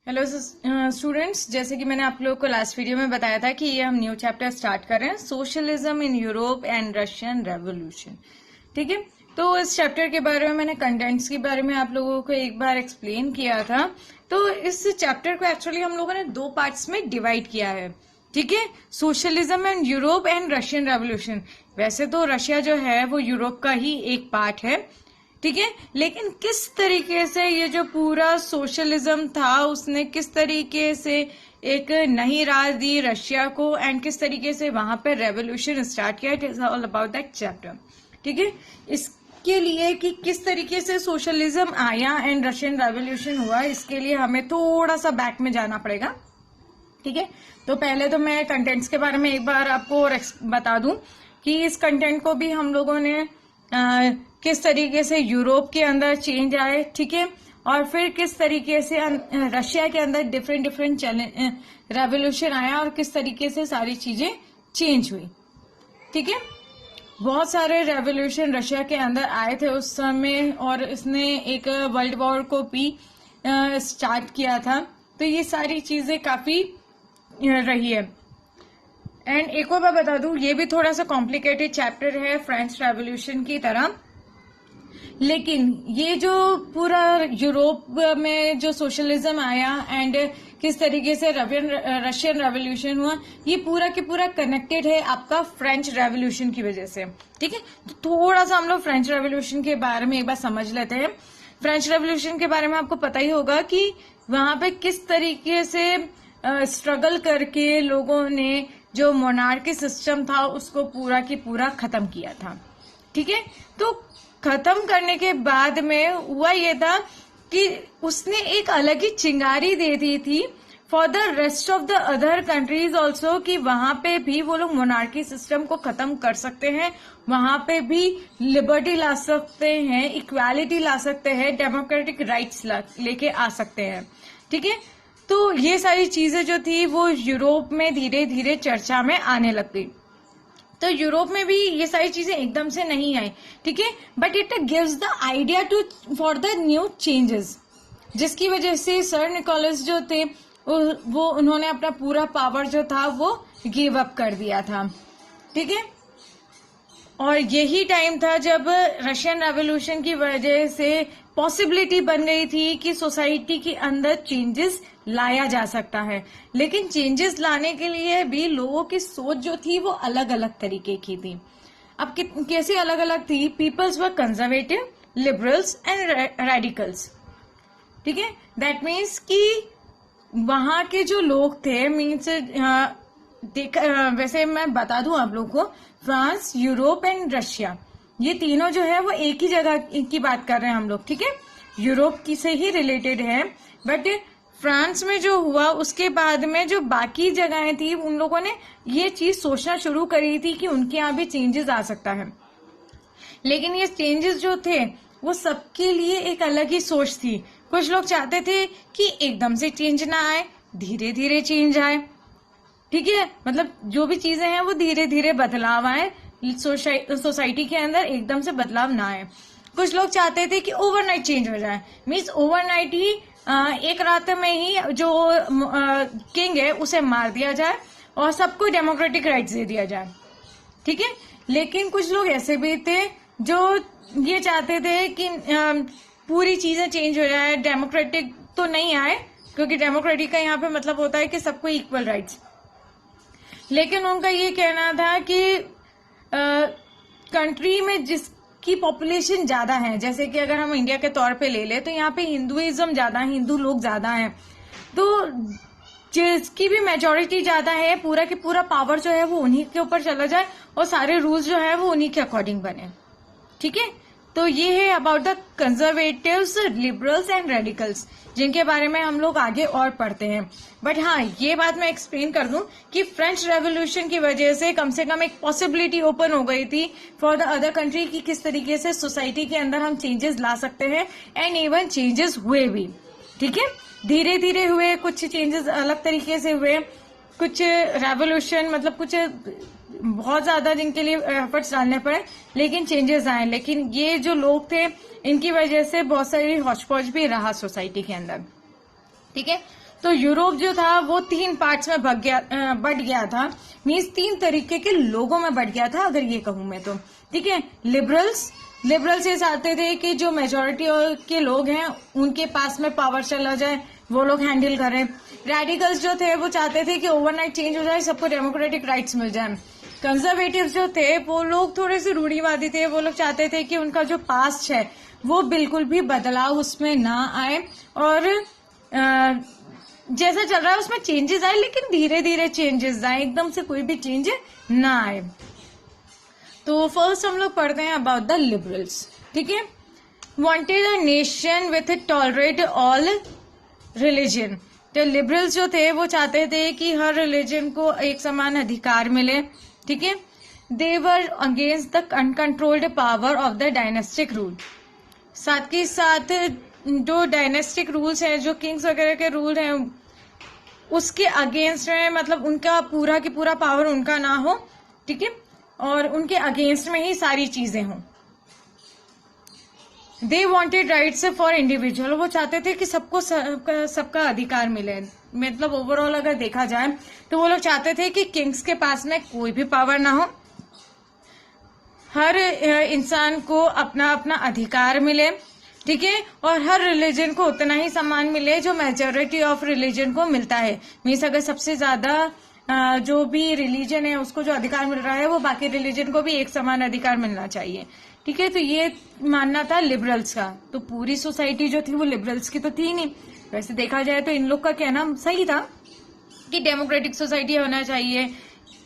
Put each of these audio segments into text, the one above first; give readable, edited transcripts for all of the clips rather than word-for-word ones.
Hello students, जैसे कि मैंने आप लोगों को लास्ट वीडियो में बताया था कि ये हम न्यू चैप्टर स्टार्ट कर रहे हैं, socialism in Europe and Russian revolution. ठीक है, तो इस चैप्टर के बारे में मैंने कंटेंट्स के बारे में आप लोगों को एक बार एक्सप्लेन किया था। तो इस चैप्टर को एक्चुअली हम लोगों ने दो पार्ट्स में डिवाइड किया है। ठीक है, socialism and Europe and Russian revolution. वैसे तो रशिया जो है वो यूरोप का ही एक पार्ट है, ठीक है, लेकिन किस तरीके से ये जो पूरा सोशलिज्म था उसने किस तरीके से एक नई राह दी रशिया को एंड किस तरीके से वहां पे रेवोल्यूशन स्टार्ट किया, it is all about that chapter. ठीक है, इसके लिए कि किस तरीके से सोशलिज्म आया एंड रशियन रेवोल्यूशन हुआ, इसके लिए हमें थोड़ा सा बैक में जाना पड़ेगा। ठीक है, तो पहले तो मैं कंटेंट्स के बारे में एक बार आपको और बता दूं कि इस कंटेंट को भी हम लोगों ने किस तरीके से यूरोप के अंदर चेंज आए, ठीक है, और फिर किस तरीके से रशिया के अंदर डिफरेंट रेवोल्यूशन आया और किस तरीके से सारी चीजें चेंज हुई। ठीक है, बहुत सारे रेवोल्यूशन रशिया के अंदर आए थे उस समय और इसने एक वर्ल्ड वॉर को भी स्टार्ट किया था। तो ये सारी चीजें काफी रही है। एंड एक और मैं बता दूं, ये भी थोड़ा सा कॉम्प्लिकेटेड चैप्टर है फ्रेंच रेवोल्यूशन की तरह, लेकिन ये जो पूरा यूरोप में जो सोशलिज्म आया एंड किस तरीके से रशियन रेवोल्यूशन हुआ, ये पूरा के पूरा कनेक्टेड है आपका फ्रेंच रेवोल्यूशन की वजह से। ठीक है, तो थोड़ा सा हम लोग फ्रेंच रेवोल्यूशन के बारे में एक बार समझ लेते हैं। फ्रेंच रेवोल्यूशन के बारे में आपको पता ही होगा कि वहां पे किस तरीके से स्ट्रगल करके लोगों ने जो मोनार्की सिस्टम था उसको पूरा की पूरा खत्म किया था। ठीक है, तो खत्म करने के बाद में हुआ ये था कि उसने एक अलग ही चिंगारी दे दी थी for the rest of the other countries also, कि वहां पे भी वो लोग मोनार्की सिस्टम को खत्म कर सकते हैं, वहां पे भी लिबर्टी ला सकते हैं, इक्वालिटी ला सकते हैं, डेमोक्रेटिक राइट्स लेके आ सकते हैं। ठीक है, तो ये सारी चीजें जो थी वो यूरोप में धीरे धीरे चर्चा में आने लग गई। तो यूरोप में भी ये सारी चीजें एकदम से नहीं आई, ठीक है, but it gives the idea to for the new changes, जिसकी वजह से सर निकोलस जो थे वो उन्होंने अपना पूरा पावर जो था वो गिव अप कर दिया था। ठीक है, और यही टाइम था जब रशियन रेवोल्यूशन की वजह से पॉसिबिलिटी बन गई थी कि सोसाइटी के अंदर चेंजेस लाया जा सकता है, लेकिन चेंजेस लाने के लिए भी लोगों की सोच जो थी वो अलग अलग तरीके की थी। अब कैसे अलग अलग थी? Peoples were conservative, liberals and radicals. ठीक है, दैट मीन्स कि वहां के जो लोग थे, मीन्स वैसे मैं बता दूं आप लोगों को, फ्रांस, यूरोप एंड रशिया, ये तीनों जो है वो एक ही जगह की बात कर रहे हैं हम लोग। ठीक है, यूरोप की से ही रिलेटेड है, बट फ्रांस में जो हुआ उसके बाद में जो बाकी जगहें थी उन लोगों ने ये चीज सोचना शुरू करी थी कि उनके यहाँ भी चेंजेस आ सकता है, लेकिन ये चेंजेस जो थे वो सबके लिए एक अलग ही सोच थी। कुछ लोग चाहते थे कि एकदम से चेंज ना आए, धीरे धीरे चेंज आए। ठीक है, मतलब जो भी चीजें हैं वो धीरे धीरे बदलाव आए, सोसाइटी के अंदर एकदम से बदलाव ना आए। कुछ लोग चाहते थे कि ओवरनाइट चेंज हो जाए, मीन्स ओवरनाइट ही एक रात में ही जो किंग है उसे मार दिया जाए और सबको डेमोक्रेटिक राइट्स दे दिया जाए। ठीक है, लेकिन कुछ लोग ऐसे भी थे जो ये चाहते थे कि पूरी चीजें चेंज हो जाए, डेमोक्रेटिक तो नहीं आए, क्योंकि डेमोक्रेटिक का यहाँ पे मतलब होता है कि सबको इक्वल राइट्स, लेकिन उनका ये कहना था कि कंट्री में जिसकी पॉपुलेशन ज्यादा है, जैसे कि अगर हम इंडिया के तौर पे ले ले तो यहाँ पे हिंदुइज्म ज्यादा है, हिंदू लोग ज्यादा हैं, तो जिसकी भी मेजोरिटी ज्यादा है पूरा के पूरा पावर जो है वो उन्हीं के ऊपर चला जाए और सारे रूल्स जो है वो उन्हीं के अकॉर्डिंग बने। ठीक है, तो ये है about the conservatives, liberals and radicals, जिनके बारे में हम लोग आगे और पढ़ते हैं। बट हाँ, ये बात मैं एक्सप्लेन कर दूं कि फ्रेंच रेवोल्यूशन की वजह से कम एक पॉसिबिलिटी ओपन हो गई थी फॉर द अदर कंट्री कि किस तरीके से सोसाइटी के अंदर हम चेंजेस ला सकते हैं, एंड इवन चेंजेस हुए भी। ठीक है, धीरे धीरे हुए, कुछ चेंजेस अलग तरीके से हुए, कुछ रेवोल्यूशन मतलब कुछ बहुत ज्यादा जिनके लिए एफर्ट्स डालने पड़े, लेकिन चेंजेस आए। लेकिन ये जो लोग थे इनकी वजह से बहुत सारी हौच-पौच भी रहा सोसाइटी के अंदर। ठीक है, तो यूरोप जो था वो 3 पार्ट्स में बट गया था, मीन्स 3 तरीके के लोगों में बट गया था, अगर ये कहूं मैं तो। ठीक है, लिबरल्स ये चाहते थे कि जो मेजोरिटी के लोग हैं उनके पास में पावर चला जाए, वो लोग हैंडल करें। रेडिकल्स जो थे वो चाहते थे कि ओवरनाइट चेंज हो जाए, सबको डेमोक्रेटिक राइट्स मिल जाए। कंजर्वेटिव्स जो थे वो लोग थोड़े से रूढ़िवादी थे, वो लोग चाहते थे कि उनका जो पास्ट है वो बिल्कुल भी बदलाव उसमें ना आए, और जैसा चल रहा है उसमें चेंजेस आए, लेकिन धीरे धीरे चेंजेस आए, एकदम से कोई भी चेंज ना आए। तो फर्स्ट हम लोग पढ़ते हैं अबाउट द लिबरल्स। ठीक है, wanted a nation with tolerate all religion. तो लिबरल्स जो थे वो चाहते थे कि हर रिलीजन को एक समान अधिकार मिले। ठीक है, they were against the uncontrolled power of the dynastic rule. साथ ही साथ जो डायनेस्टिक रूल्स हैं, जो किंग्स वगैरह के रूल हैं, उसके अगेंस्ट में, मतलब उनका पूरा की पूरा पावर उनका ना हो। ठीक है, और उनके अगेंस्ट में ही सारी चीजें हों। They wanted rights for individual. वो चाहते थे कि सबको सबका अधिकार मिले। मतलब ओवरऑल अगर देखा जाए तो वो लोग चाहते थे कि किंग्स के पास में कोई भी पावर ना हो, हर इंसान को अपना अपना अधिकार मिले। ठीक है, और हर रिलीजन को उतना ही सम्मान मिले जो मेजोरिटी ऑफ रिलीजन को मिलता है। मीन्स अगर सबसे ज्यादा जो भी रिलीजन है उसको जो अधिकार मिल रहा है वो बाकी रिलीजन को भी एक समान अधिकार मिलना चाहिए। ठीक है, तो ये मानना था लिबरल्स का। तो पूरी सोसाइटी जो थी वो लिबरल्स की तो थी नहीं। वैसे देखा जाए तो इन लोग का कहना सही था कि डेमोक्रेटिक सोसाइटी होना चाहिए,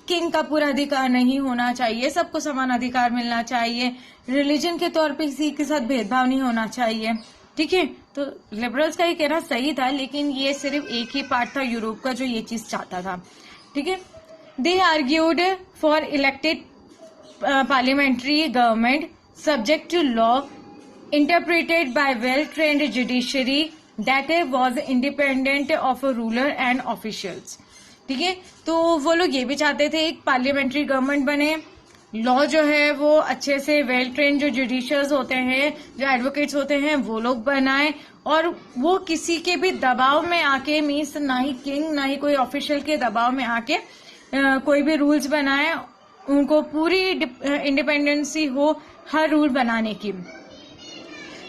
किंग का पूरा अधिकार नहीं होना चाहिए, सबको समान अधिकार मिलना चाहिए, रिलीजन के तौर पे किसी के साथ भेदभाव नहीं होना चाहिए। ठीक है, तो लिबरल्स का ये कहना सही था, लेकिन ये सिर्फ एक ही पार्ट था यूरोप का जो ये चीज चाहता था। ठीक है, they argued for elected parliamentary government subject to law interpreted by well-trained judiciary that was independent of a ruler and officials। ठीक है, तो वो लोग ये भी चाहते थे एक पार्लियामेंट्री गवर्नमेंट बने, लॉ जो है वो अच्छे से वेल ट्रेन जो जुडिशियल्स होते हैं, जो एडवोकेट्स होते हैं, वो लोग बनाए, और वो किसी के भी दबाव में आके, मीन्स ना ही किंग ना ही कोई ऑफिशियल के दबाव में आके कोई भी रूल्स बनाए, उनको पूरी इंडिपेंडेंसी हो हर रूल बनाने की।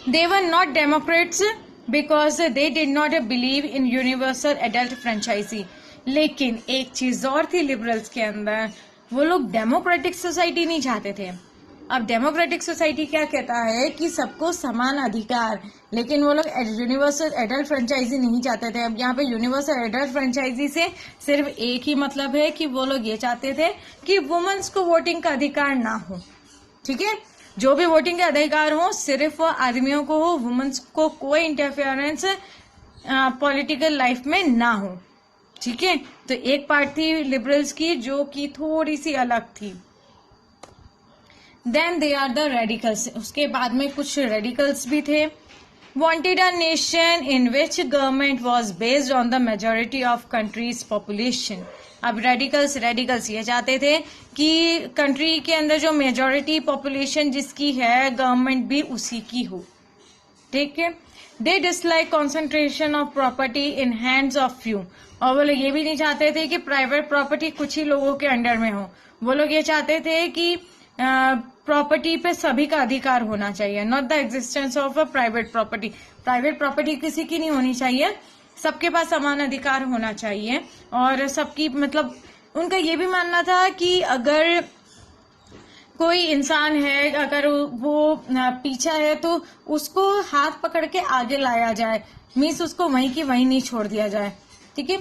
They were not democrats because they did not believe in universal adult franchise. लेकिन एक चीज और थी लिबरल्स के अंदर, वो लोग डेमोक्रेटिक सोसाइटी नहीं चाहते थे। अब डेमोक्रेटिक सोसाइटी क्या कहता है कि सबको समान अधिकार, लेकिन वो लोग यूनिवर्सल एडल्ट फ्रेंचाइजी नहीं चाहते थे। अब यहाँ पे यूनिवर्सल एडल्ट फ्रेंचाइजी से सिर्फ एक ही मतलब है कि वो लोग ये चाहते थे कि वुमेन्स को वोटिंग का अधिकार ना हो। ठीक है, जो भी वोटिंग के अधिकार हो सिर्फ आदमियों को हो, वुमेन्स को कोई इंटरफेरेंस पॉलिटिकल लाइफ में ना हो। ठीक है, तो एक पार्ट थी लिबरल्स की जो कि थोड़ी सी अलग थी। Then they are the radicals. उसके बाद में कुछ रेडिकल्स भी थे। Wanted a nation in which government was based on the majority of countries population. अब रेडिकल्स ये चाहते थे कि कंट्री के अंदर जो मेजोरिटी पॉपुलेशन जिसकी है, गवर्नमेंट भी उसी की हो। ठीक है, they dislike concentration of property in hands of few. और वो लोग ये भी नहीं चाहते थे कि प्राइवेट प्रॉपर्टी कुछ ही लोगों के अंडर में हो। वो लोग ये चाहते थे कि प्रॉपर्टी पे सभी का अधिकार होना चाहिए, not the existence of a private property. Private property किसी की नहीं होनी चाहिए, सबके पास समान अधिकार होना चाहिए। और सबकी, मतलब उनका ये भी मानना था कि अगर कोई इंसान है, अगर वो पीछा है तो उसको हाथ पकड़ के आगे लाया जाए, मीन्स उसको वहीं की वहीं नहीं छोड़ दिया जाए। ठीक है,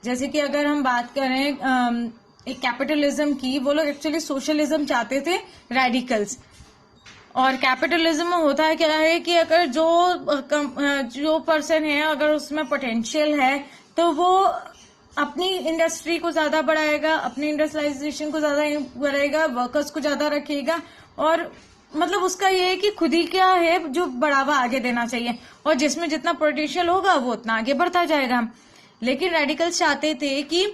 जैसे कि अगर हम बात करें एक कैपिटलिज्म की, वो लोग एक्चुअली सोशलिज्म चाहते थे रेडिकल्स। और कैपिटलिज्म में होता है क्या है कि अगर जो पर्सन है अगर उसमें पोटेंशियल है तो वो अपनी इंडस्ट्री को ज्यादा बढ़ाएगा, अपनी इंडस्ट्रियलाइजेशन को ज्यादा बढ़ाएगा, वर्कर्स को ज्यादा रखेगा, और मतलब उसका ये है कि खुद ही क्या है जो बढ़ावा आगे देना चाहिए, और जिसमें जितना पोटेंशियल होगा वो उतना आगे बढ़ता जाएगा। लेकिन रेडिकल्स चाहते थे कि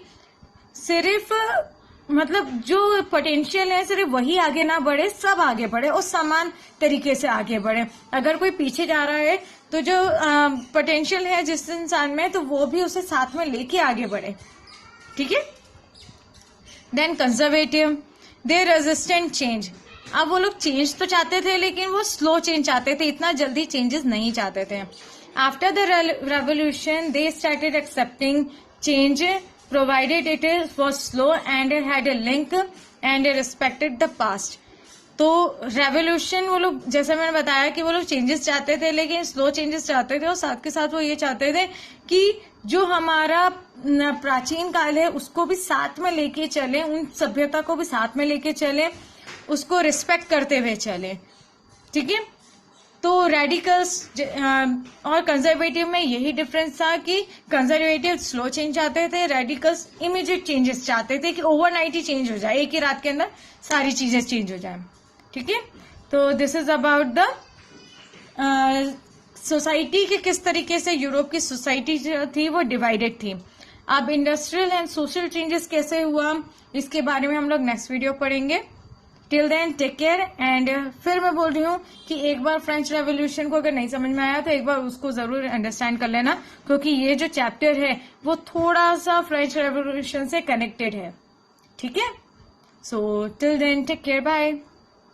सिर्फ मतलब जो पोटेंशियल है सिर्फ वही आगे ना बढ़े, सब आगे बढ़े और समान तरीके से आगे बढ़े। अगर कोई पीछे जा रहा है तो जो पोटेंशियल है जिस इंसान में, तो वो भी उसे साथ में लेके आगे बढ़े। ठीक है। देन कंजर्वेटिव, दे रेजिस्टेंट चेंज। अब वो लोग चेंज तो चाहते थे लेकिन वो स्लो चेंज चाहते थे, इतना जल्दी चेंजेस नहीं चाहते थे। After the revolution they started accepting change provided it was slow and it had a link and it respected the past। तो रेवोल्यूशन वो लोग, जैसे मैंने बताया कि वो लोग चेंजेस चाहते थे लेकिन स्लो चेंजेस चाहते थे, और साथ के साथ वो ये चाहते थे कि जो हमारा प्राचीन काल है उसको भी साथ में लेके चले, उन सभ्यता को भी साथ में लेके चले, उसको रिस्पेक्ट करते हुए चले। ठीक है। तो रेडिकल्स और कंजर्वेटिव में यही डिफरेंस था कि कंजर्वेटिव स्लो चेंज चाहते थे, रेडिकल्स इमीडिएट चेंजेस चाहते थे कि ओवरनाइट ही चेंज हो जाए, एक ही रात के अंदर सारी चीजें चेंज हो जाए। ठीक है। तो this is about the society के किस तरीके से यूरोप की सोसाइटी जो थी वो डिवाइडेड थी। अब इंडस्ट्रियल एंड सोशल चेंजेस कैसे हुआ इसके बारे में हम लोग नेक्स्ट वीडियो पढ़ेंगे। Till then take care. And फिर मैं बोल रही हूँ कि एक बार फ्रेंच रेवोल्यूशन को अगर नहीं समझ में आया तो एक बार उसको जरूर अंडरस्टैंड कर लेना, क्योंकि ये जो चैप्टर है वो थोड़ा सा फ्रेंच रेवोल्यूशन से कनेक्टेड है। ठीक है। So till then take care, bye.